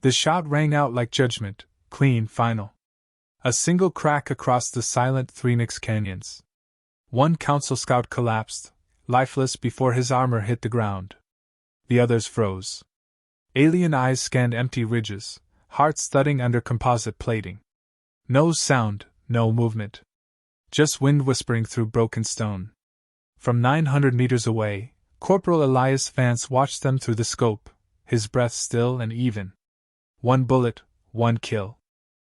The shot rang out like judgment, clean, final. A single crack across the silent Threenix canyons. One Council scout collapsed, lifeless before his armor hit the ground. The others froze. Alien eyes scanned empty ridges, hearts thudding under composite plating. No sound, no movement. Just wind whispering through broken stone. From 900 meters away, Corporal Elias Vance watched them through the scope, his breath still and even. One bullet, one kill.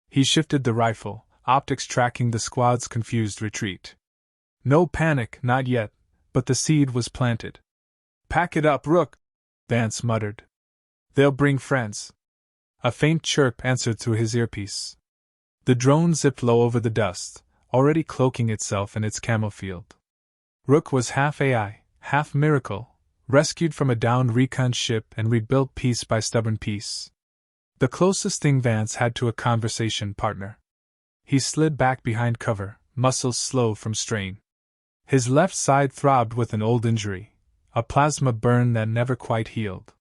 He shifted the rifle, optics tracking the squad's confused retreat. No panic, not yet, but the seed was planted. "Pack it up, Rook," Vance muttered. "They'll bring friends." A faint chirp answered through his earpiece. The drone zipped low over the dust, already cloaking itself in its camo field. Rook was half AI, half miracle, rescued from a downed recon ship and rebuilt piece by stubborn piece. The closest thing Vance had to a conversation partner. He slid back behind cover, muscles slow from strain. His left side throbbed with an old injury, a plasma burn that never quite healed.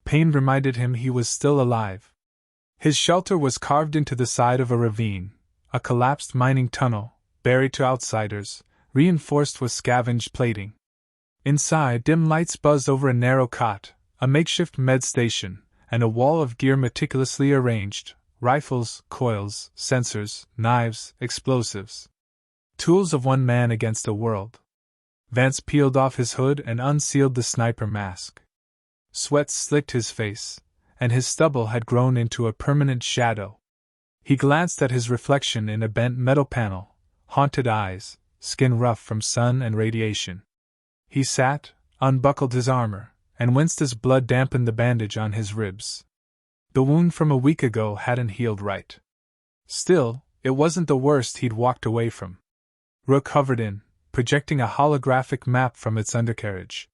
Pain reminded him he was still alive. His shelter was carved into the side of a ravine, a collapsed mining tunnel, buried to outsiders, reinforced with scavenged plating. Inside, dim lights buzzed over a narrow cot, a makeshift med station, and a wall of gear meticulously arranged: rifles, coils, sensors, knives, explosives. Tools of one man against a world. Vance peeled off his hood and unsealed the sniper mask. Sweat slicked his face, and his stubble had grown into a permanent shadow. He glanced at his reflection in a bent metal panel, haunted eyes, skin rough from sun and radiation. He sat, unbuckled his armor, and winced as blood dampened the bandage on his ribs. The wound from a week ago hadn't healed right. Still, it wasn't the worst he'd walked away from. Rook hovered in, projecting a holographic map from its undercarriage.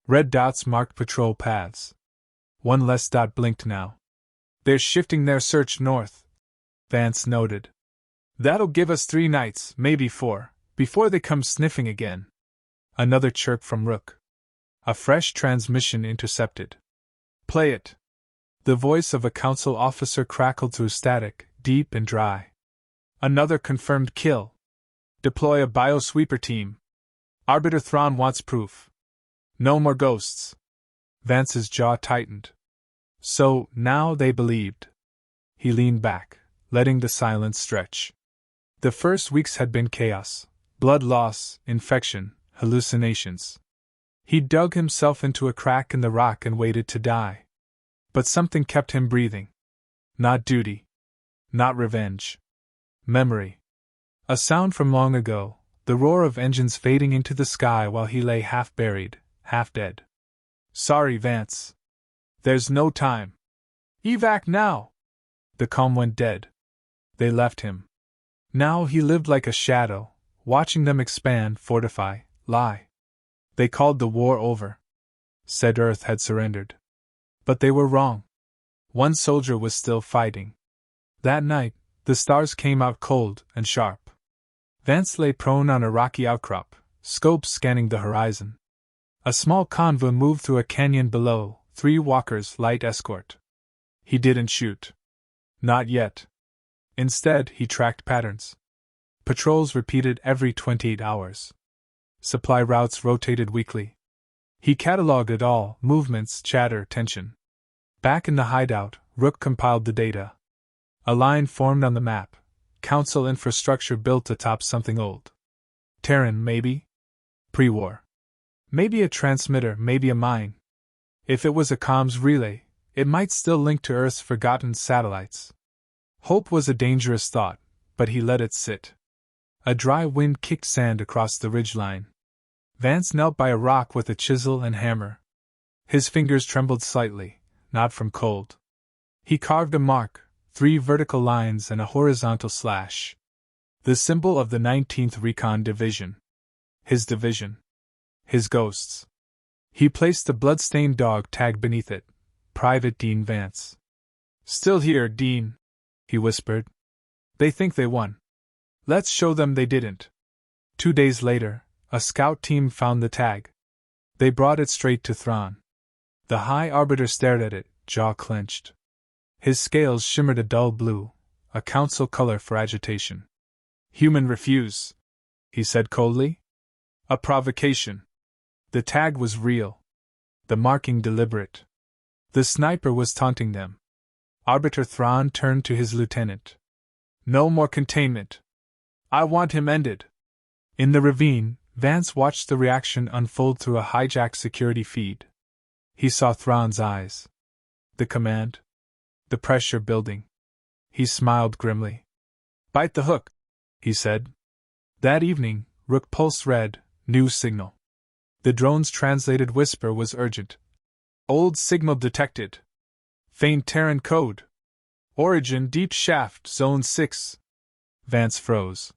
Red dots marked patrol paths. One less dot blinked now. "They're shifting their search north," Vance noted. "That'll give us 3 nights, maybe 4, before they come sniffing again." Another chirp from Rook. A fresh transmission intercepted. "Play it." The voice of a council officer crackled through static, deep and dry. "Another confirmed kill. Deploy a biosweeper team. Arbiter Thrawn wants proof. No more ghosts." Vance's jaw tightened. So, now they believed. He leaned back, letting the silence stretch. The first weeks had been chaos: blood loss, infection, hallucinations. He dug himself into a crack in the rock and waited to die. But something kept him breathing. Not duty. Not revenge. Memory. A sound from long ago, the roar of engines fading into the sky while he lay half buried, half dead. "Sorry, Vance. There's no time. Evac now!" The calm went dead. They left him. Now he lived like a shadow, watching them expand, fortify, lie. They called the war over. Said Earth had surrendered. But they were wrong. One soldier was still fighting. That night, the stars came out cold and sharp. Vance lay prone on a rocky outcrop, scopes scanning the horizon. A small convoy moved through a canyon below, 3 walkers, light escort. He didn't shoot. Not yet. Instead, he tracked patterns. Patrols repeated every 28 hours. Supply routes rotated weekly. He cataloged it all: movements, chatter, tension. Back in the hideout, Rook compiled the data. A line formed on the map. Council infrastructure built atop something old. Terran, maybe? Pre-war. Maybe a transmitter, maybe a mine. If it was a comms relay, it might still link to Earth's forgotten satellites. Hope was a dangerous thought, but he let it sit. A dry wind kicked sand across the ridgeline. Vance knelt by a rock with a chisel and hammer. His fingers trembled slightly, not from cold. He carved a mark, 3 vertical lines and a horizontal slash. The symbol of the 19th Recon Division. His division. His ghosts. He placed the blood-stained dog tag beneath it. Private Dean Vance. "Still here, Dean," he whispered. "They think they won. Let's show them they didn't." 2 days later, a scout team found the tag. They brought it straight to Thrawn. The High Arbiter stared at it, jaw clenched. His scales shimmered a dull blue, a council color for agitation. Human refuse, he said coldly. A provocation. The tag was real. The marking deliberate. The sniper was taunting them. Arbiter Thrawn turned to his lieutenant. No more containment. I want him ended. In the ravine, Vance watched the reaction unfold through a hijacked security feed. He saw Thrawn's eyes. The command. The pressure building. He smiled grimly. Bite the hook, he said. That evening, Rook Pulse read, New signal. The drone's translated whisper was urgent. Old signal detected. Faint Terran code. Origin deep shaft, Zone 6. Vance froze.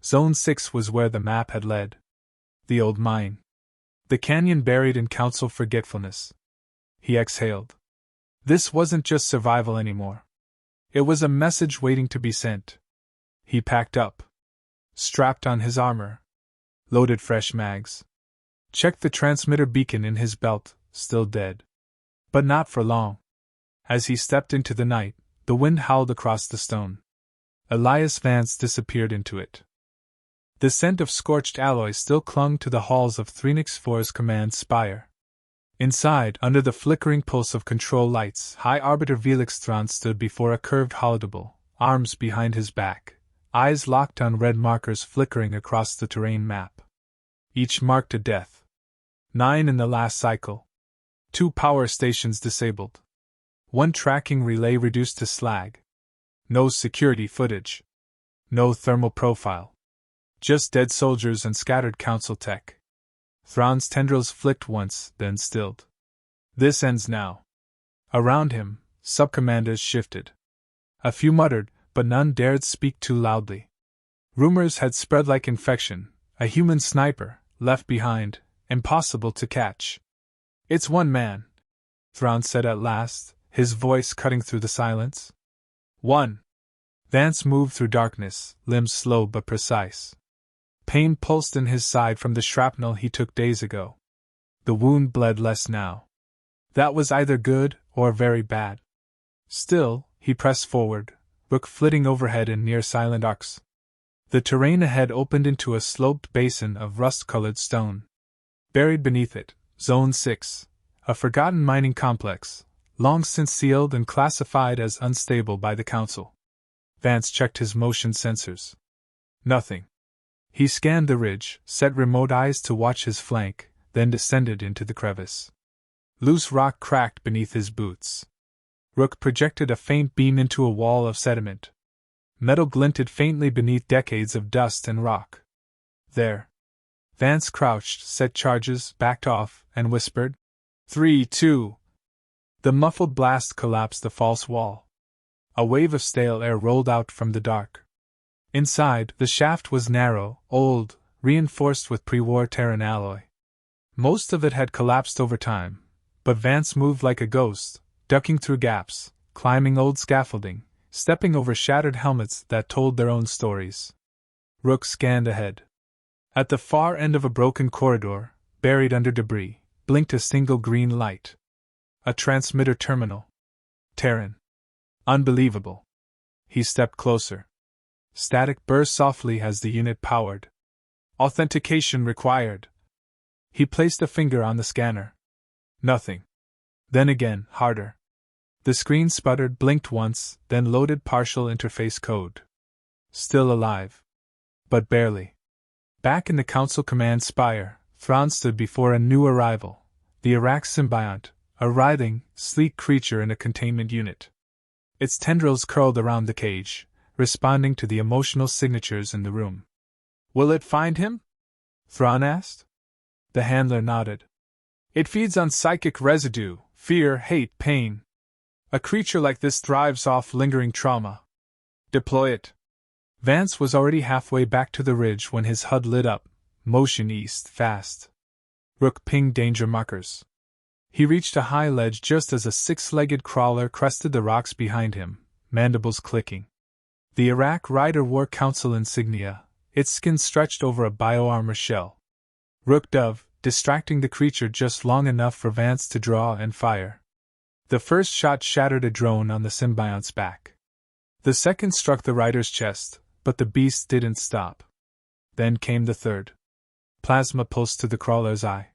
Zone 6 was where the map had led. The old mine. The canyon buried in council forgetfulness. He exhaled. This wasn't just survival anymore. It was a message waiting to be sent. He packed up. Strapped on his armor. Loaded fresh mags. Checked the transmitter beacon in his belt, still dead. But not for long. As he stepped into the night, the wind howled across the stone. Elias Vance disappeared into it. The scent of scorched alloy still clung to the halls of Threenix 4's command spire. Inside, under the flickering pulse of control lights, High Arbiter Velix Thrawn stood before a curved holodable, arms behind his back, eyes locked on red markers flickering across the terrain map. Each marked a death. 9 in the last cycle. 2 power stations disabled. 1 tracking relay reduced to slag. No security footage. No thermal profile. Just dead soldiers and scattered council tech. Thrawn's tendrils flicked once, then stilled. This ends now. Around him, subcommanders shifted. A few muttered, but none dared speak too loudly. Rumors had spread like infection. A human sniper, left behind, impossible to catch. It's one man, Thrawn said at last, his voice cutting through the silence. One. Vance moved through darkness, limbs slow but precise. Pain pulsed in his side from the shrapnel he took days ago. The wound bled less now. That was either good or very bad. Still, he pressed forward, Rook flitting overhead in near silent arcs. The terrain ahead opened into a sloped basin of rust-colored stone. Buried beneath it, Zone 6, a forgotten mining complex, long since sealed and classified as unstable by the Council. Vance checked his motion sensors. Nothing. He scanned the ridge, set remote eyes to watch his flank, then descended into the crevice. Loose rock cracked beneath his boots. Rook projected a faint beam into a wall of sediment. Metal glinted faintly beneath decades of dust and rock. There. Vance crouched, set charges, backed off, and whispered, 3, 2. The muffled blast collapsed the false wall. A wave of stale air rolled out from the dark. Inside, the shaft was narrow, old, reinforced with pre-war Terran alloy. Most of it had collapsed over time, but Vance moved like a ghost, ducking through gaps, climbing old scaffolding, stepping over shattered helmets that told their own stories. Rook scanned ahead. At the far end of a broken corridor, buried under debris, blinked a single green light. A transmitter terminal. Terran. Unbelievable. He stepped closer. Static burst softly as the unit powered. Authentication required. He placed a finger on the scanner. Nothing. Then again, harder. The screen sputtered, blinked once, then loaded partial interface code. Still alive. But barely. Back in the Council Command Spire, Thrawn stood before a new arrival, the Iraq symbiont, a writhing, sleek creature in a containment unit. Its tendrils curled around the cage, responding to the emotional signatures in the room. Will it find him? Thrawn asked. The handler nodded. It feeds on psychic residue, fear, hate, pain. A creature like this thrives off lingering trauma. Deploy it. Vance was already halfway back to the ridge when his HUD lit up, motion east, fast. Rook pinged danger markers. He reached a high ledge just as a 6-legged crawler crested the rocks behind him, mandibles clicking. The Iraq rider wore Council insignia, its skin stretched over a bioarmor shell. Rook dove, distracting the creature just long enough for Vance to draw and fire. The first shot shattered a drone on the symbiote's back. The second struck the rider's chest, but the beast didn't stop. Then came the third. Plasma pulsed to the crawler's eye.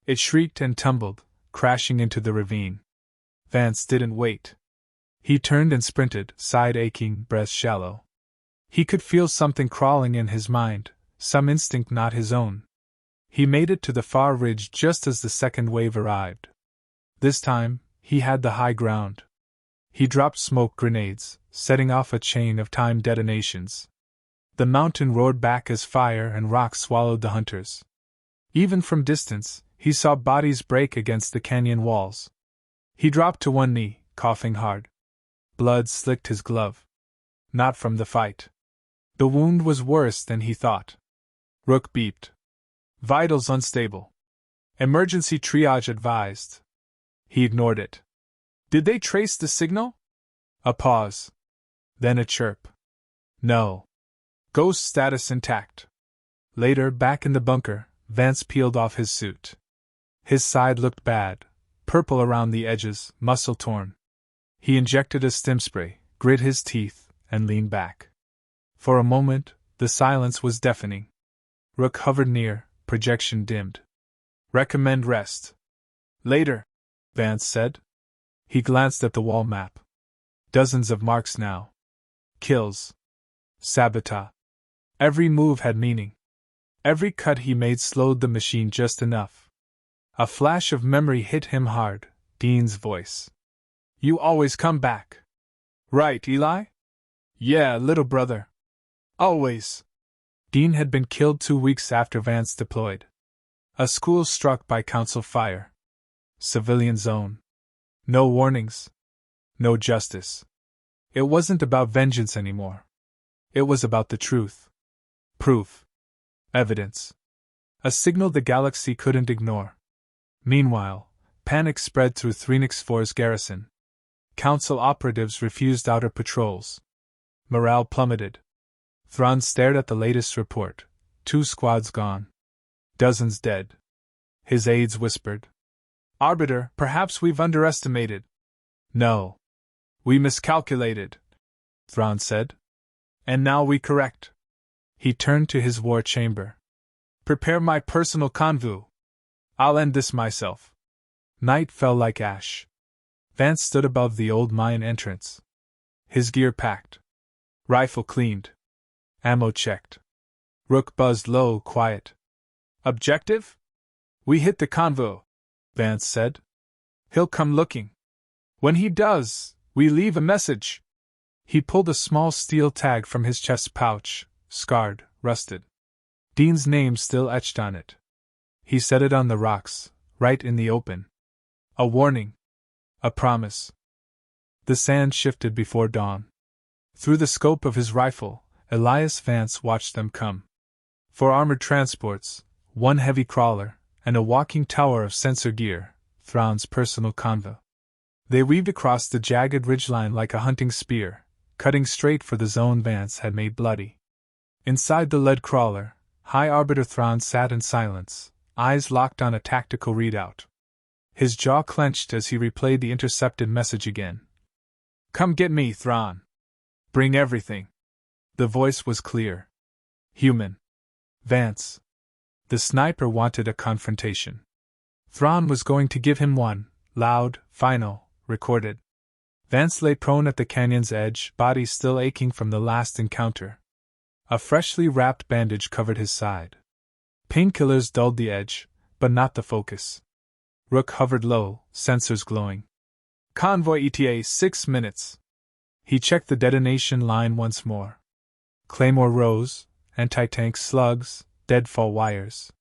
It shrieked and tumbled, crashing into the ravine. Vance didn't wait. He turned and sprinted, side aching, breath shallow. He could feel something crawling in his mind, some instinct not his own. He made it to the far ridge just as the second wave arrived. This time, he had the high ground. He dropped smoke grenades, setting off a chain of timed detonations. The mountain roared back as fire and rocks swallowed the hunters. Even from distance, he saw bodies break against the canyon walls. He dropped to one knee, coughing hard. Blood slicked his glove. Not from the fight. The wound was worse than he thought. Rook beeped. Vitals unstable. Emergency triage advised. He ignored it. Did they trace the signal? A pause. Then a chirp. No. Ghost status intact. Later, back in the bunker, Vance peeled off his suit. His side looked bad, purple around the edges, muscle torn. He injected a stim spray, grit his teeth, and leaned back. For a moment, the silence was deafening. Rook hovered near, projection dimmed. Recommend rest. Later, Vance said. He glanced at the wall map. Dozens of marks now. Kills. Sabotage. Every move had meaning. Every cut he made slowed the machine just enough. A flash of memory hit him hard, Dean's voice. You always come back. Right, Eli? Yeah, little brother. Always. Dean had been killed 2 weeks after Vance deployed. A school struck by council fire. Civilian zone. No warnings. No justice. It wasn't about vengeance anymore. It was about the truth. Proof. Evidence. A signal the galaxy couldn't ignore. Meanwhile, panic spread through Threenix 4's garrison. Council operatives refused outer patrols. Morale plummeted. Thrawn stared at the latest report. 2 squads gone. Dozens dead. His aides whispered. Arbiter, perhaps we've underestimated. No. We miscalculated, Thrawn said. And now we correct. He turned to his war chamber. Prepare my personal convoy. I'll end this myself. Night fell like ash. Vance stood above the old mine entrance. His gear packed. Rifle cleaned. Ammo checked. Rook buzzed low, quiet. Objective? We hit the convoy, Vance said. He'll come looking. When he does, we leave a message. He pulled a small steel tag from his chest pouch, scarred, rusted. Dean's name still etched on it. He set it on the rocks, right in the open. A warning. A promise. The sand shifted before dawn. Through the scope of his rifle, Elias Vance watched them come. 4 armored transports, 1 heavy crawler, and a walking tower of sensor gear, Thrawn's personal convoy. They weaved across the jagged ridgeline like a hunting spear, cutting straight for the zone Vance had made bloody. Inside the lead crawler, High Arbiter Thrawn sat in silence, eyes locked on a tactical readout. His jaw clenched as he replayed the intercepted message again. Come get me, Thrawn. Bring everything. The voice was clear. Human. Vance. The sniper wanted a confrontation. Thrawn was going to give him one, loud, final, recorded. Vance lay prone at the canyon's edge, body still aching from the last encounter. A freshly wrapped bandage covered his side. Painkillers dulled the edge, but not the focus. Rook hovered low, sensors glowing. Convoy ETA 6 minutes. He checked the detonation line once more. Claymore rose, anti-tank slugs, deadfall wires.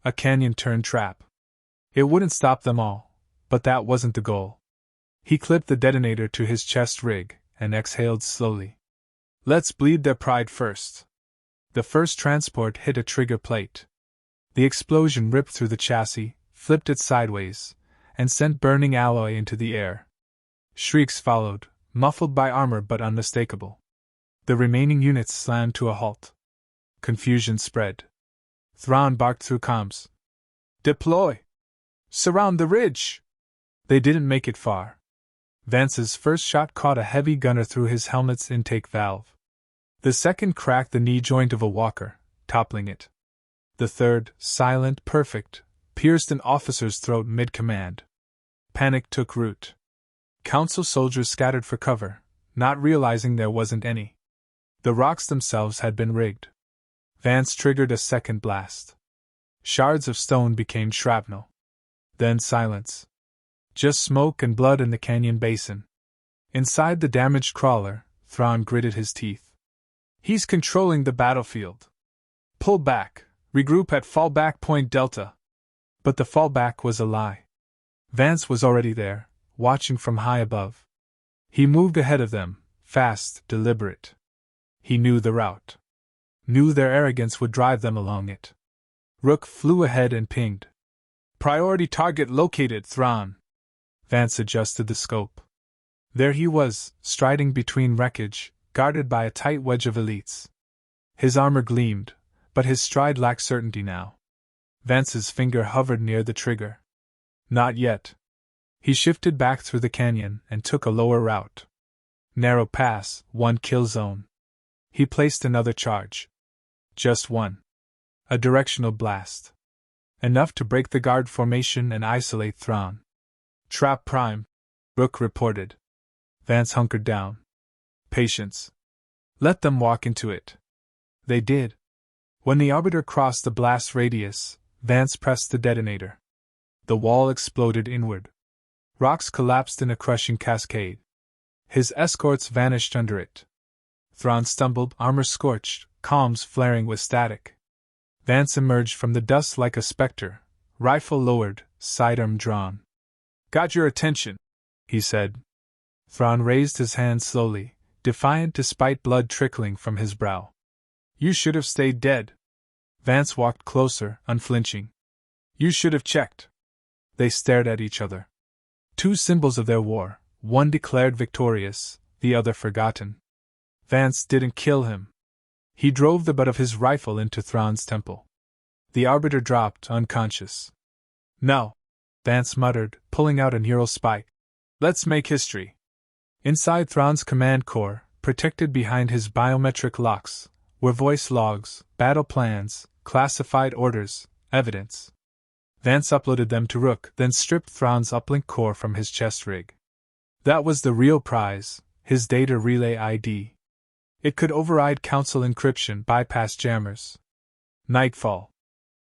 A canyon-turn trap. It wouldn't stop them all, but that wasn't the goal. He clipped the detonator to his chest rig and exhaled slowly. Let's bleed their pride first. The first transport hit a trigger plate. The explosion ripped through the chassis, flipped it sideways, and sent burning alloy into the air. Shrieks followed, muffled by armor but unmistakable. The remaining units slammed to a halt. Confusion spread. Thrawn barked through comms. Deploy! Surround the ridge! They didn't make it far. Vance's first shot caught a heavy gunner through his helmet's intake valve. The second cracked the knee joint of a walker, toppling it. The third, silent, perfect, pierced an officer's throat mid-command. Panic took root. Council soldiers scattered for cover, not realizing there wasn't any. The rocks themselves had been rigged. Vance triggered a second blast. Shards of stone became shrapnel. Then silence. Just smoke and blood in the canyon basin. Inside the damaged crawler, Thrawn gritted his teeth. He's controlling the battlefield. Pull back, regroup at fallback point Delta. But the fallback was a lie. Vance was already there, watching from high above. He moved ahead of them, fast, deliberate. He knew the route. Knew their arrogance would drive them along it. Rook flew ahead and pinged. Priority target located, Thrawn. Vance adjusted the scope. There he was, striding between wreckage, guarded by a tight wedge of elites. His armor gleamed, but his stride lacked certainty now. Vance's finger hovered near the trigger. Not yet. He shifted back through the canyon and took a lower route. Narrow pass, one kill zone. He placed another charge. Just one. A directional blast. Enough to break the guard formation and isolate Thrawn. Trap prime, Rook reported. Vance hunkered down. Patience. Let them walk into it. They did. When the arbiter crossed the blast radius, Vance pressed the detonator. The wall exploded inward. Rocks collapsed in a crushing cascade. His escorts vanished under it. Thrawn stumbled, armor scorched, comms flaring with static. Vance emerged from the dust like a specter, rifle lowered, sidearm drawn. Got your attention, he said. Thrawn raised his hand slowly, defiant despite blood trickling from his brow. You should have stayed dead. Vance walked closer, unflinching. You should have checked. They stared at each other. Two symbols of their war, one declared victorious, the other forgotten. Vance didn't kill him. He drove the butt of his rifle into Thrawn's temple. The arbiter dropped, unconscious. No, Vance muttered, pulling out a neural spike. Let's make history. Inside Thrawn's command core, protected behind his biometric locks, were voice logs, battle plans, classified orders, evidence. Vance uploaded them to Rook, then stripped Thrawn's uplink core from his chest rig. That was the real prize, his data relay ID. It could override Council encryption, bypass jammers. Nightfall.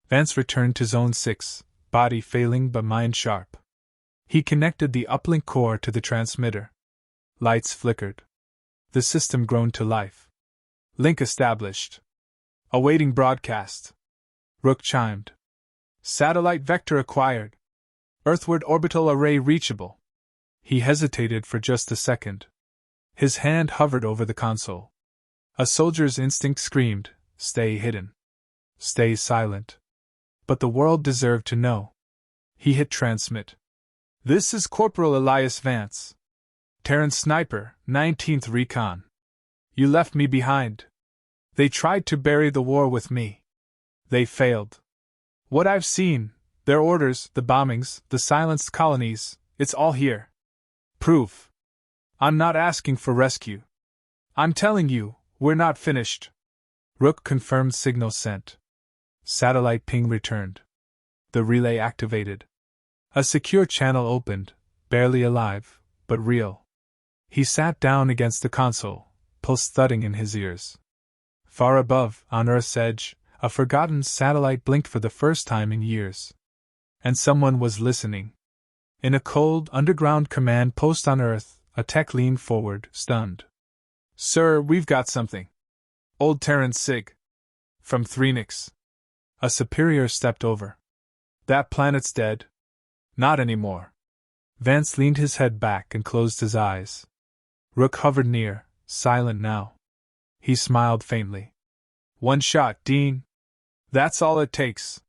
Vance returned to Zone 6, body failing but mind sharp. He connected the uplink core to the transmitter. Lights flickered. The system groaned to life. Link established. Awaiting broadcast. Rook chimed. Satellite vector acquired. Earthward orbital array reachable. He hesitated for just a second. His hand hovered over the console. A soldier's instinct screamed, stay hidden. Stay silent. But the world deserved to know. He hit transmit. This is Corporal Elias Vance. Terran Sniper, 19th Recon. You left me behind. They tried to bury the war with me. They failed. What I've seen, their orders, the bombings, the silenced colonies, it's all here. Proof. I'm not asking for rescue. I'm telling you, we're not finished. Rook confirmed signal sent. Satellite ping returned. The relay activated. A secure channel opened, barely alive, but real. He sat down against the console, pulse thudding in his ears. Far above, on Earth's edge, a forgotten satellite blinked for the first time in years. And someone was listening. In a cold, underground command post on Earth, a tech leaned forward, stunned. Sir, we've got something. Old Terran Sig. From Threenix. A superior stepped over. That planet's dead. Not anymore. Vance leaned his head back and closed his eyes. Rook hovered near, silent now. He smiled faintly. One shot, Dean. That's all it takes.